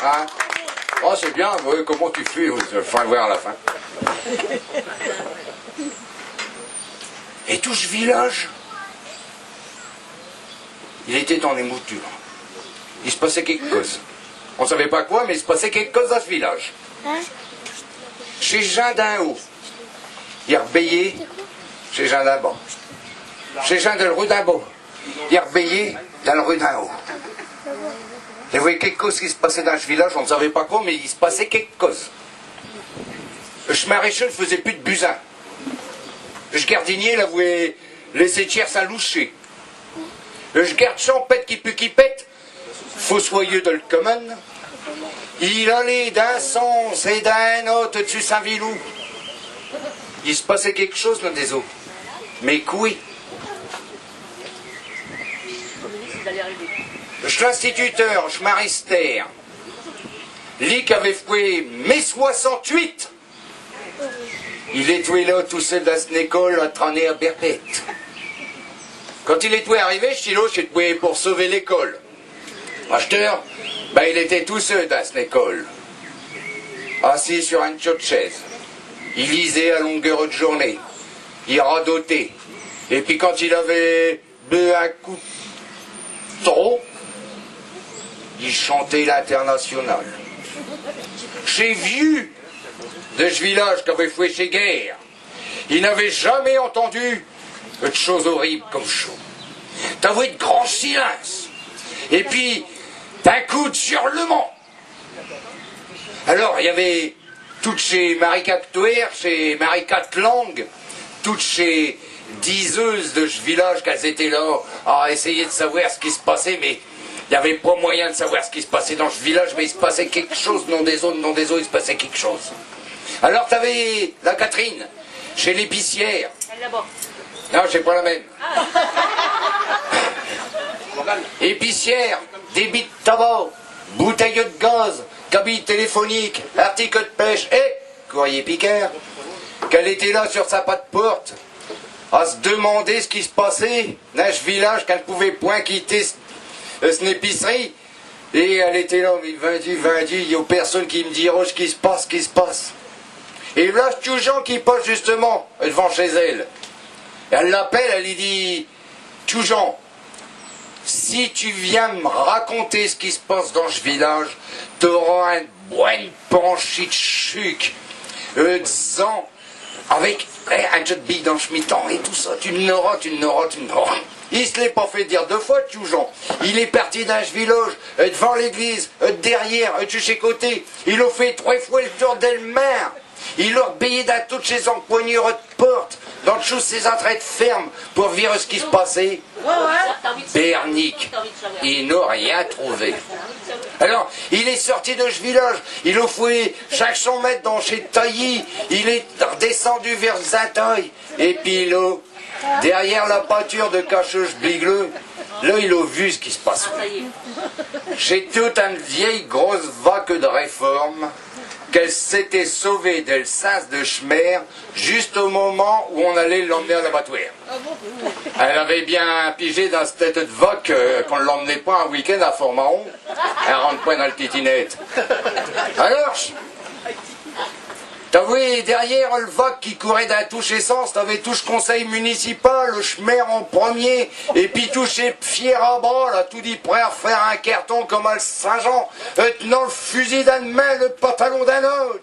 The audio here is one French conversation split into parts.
Hein? Oh, c'est bien, ouais, comment tu fais? Je vais voir à la fin. Et tout ce village, il était dans les moutures. Il se passait quelque chose. On ne savait pas quoi, mais il se passait quelque chose dans ce village. Chez Jean d'en haut, il rebéillait chez Jean d'en bas. Chez Jean de la rue d'en bas, il rebéillait dans la rue d'en haut. Il y avait quelque chose qui se passait dans ce village, on ne savait pas quoi, mais il se passait quelque chose. Le maréchal ne faisait plus de busin. Le gardinier, là, voulait laisser tiers sa loucher. Le garde champêtre qui pète, fossoyeux de le commun, il allait d'un sens et d'un autre dessus Saint-Vilou. Il se passait quelque chose dans des eaux. Mais oui. L'instituteur, Marister, lui qui avait foué mai 68, il était là tout seul dans une école entraîné à perpète. Quand il était arrivé, Chilo, c'était pour sauver l'école. Acheteur, ben il était tout seul dans cette école, assis sur une chaude chaise. Il lisait à longueur de journée, il radotait. Et puis quand il avait bu un coup trop, il chantait l'Internationale. Chez vieux de ce village qui avait foué chez guerre, il n'avait jamais entendu de choses horribles comme chaud. T'avais de grands silences. Et puis, d'un coup de hurlement. Alors, il y avait toutes ces maricactoires, ces maricatlangues, toutes ces diseuses de ce village qu'elles étaient là à essayer de savoir ce qui se passait, mais il n'y avait pas moyen de savoir ce qui se passait dans ce village, mais il se passait quelque chose, non des eaux, il se passait quelque chose. Alors, t'avais la Catherine, chez l'épicière. Elle là-bas. Non, c'est pas la même. Épicière, débit de tabac, bouteille de gaz, cabine téléphonique, article de pêche et courrier piqueur. Qu'elle était là sur sa patte porte, à se demander ce qui se passait dans ce village, qu'elle ne pouvait point quitter cette épicerie. Et elle était là, mais il n'y a personne qui me dira ce qui se passe. Et là, c'est tout gens qui passe justement devant chez elle. Elle l'appelle, elle lui dit, Toujean, si tu viens me raconter ce qui se passe dans ce village, t'auras une bonne panchie de chuc, de sang, avec un jeu de bille dans le chemiton et tout ça, tu n'auras. Il se l'est pas fait dire deux fois, Toujean. Il est parti dans ce village, devant l'église, derrière, de chez côté. Il a fait 3 fois le tour d'Elmer. Il a obéi dans toutes ses empoignures de porte, dans toutes ses entrées de ferme, pour voir ce qui se passait. Bernique, il n'a rien trouvé. Alors, il est sorti de ce village, il a fouillé chaque 100 mètres dans chez Tailly, il est redescendu vers Zinteuil, et puis là, derrière la pâture de Cacheuse Bligleux, là, il a vu ce qui se passait. Chez toute une vieille grosse vaque de réforme, qu'elle s'était sauvée d'Elsas de Schmer juste au moment où on allait l'emmener à l'abattoir. Elle avait bien pigé dans cette tête de vaque qu'on ne l'emmenait pas un week-end à Fort-Mahon. Elle rentre pas dans le titinette. Alors, t'avais derrière le vaque qui courait d'un touche essence, t'avais touche conseil municipal, le Schmer en premier, et puis touché fier à bras, là, tout dit prêt à faire un carton comme à Saint-Jean, tenant le fusil d'un main, le pantalon d'un autre.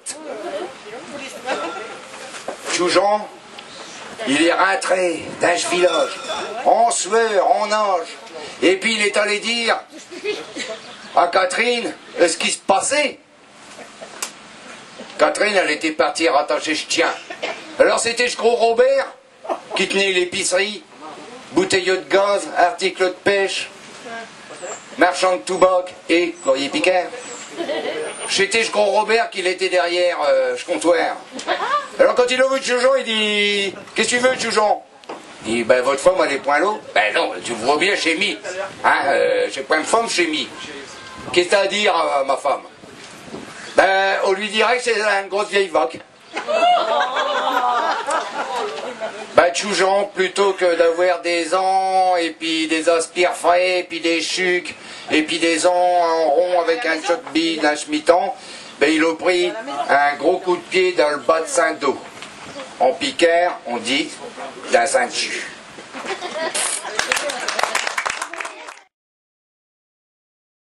Toujean, il est rentré dans ce village, en sueur, en nage, et puis il est allé dire à Catherine ce qui se passait. Catherine, elle était partie rattacher ce tien. Alors c'était ce gros Robert qui tenait l'épicerie, bouteille de gaz, article de pêche, marchand de toubak et courrier piqueur. C'était ce gros Robert qui l'était derrière ce comptoir. Alors quand il a vu Toujean, il dit « Qu'est-ce que tu veux, Toujean ?» Il dit « Ben votre femme, elle est point l'eau. »« Ben non, tu vois bien chez Mi. Hein, j'ai pas une femme chez Mi. Qu'est-ce que t'as à dire à ma femme ?» Ben, on lui dirait que c'est une grosse vieille vaque. Ben, Toujean, plutôt que d'avoir des ans, et puis des aspires frais, et puis des chucs, et puis des ans en rond avec un choc-bille d'un schmittant, ben il a pris un gros coup de pied dans le bas de Saint-Do. En piquère, on dit d'un Saint-Chu.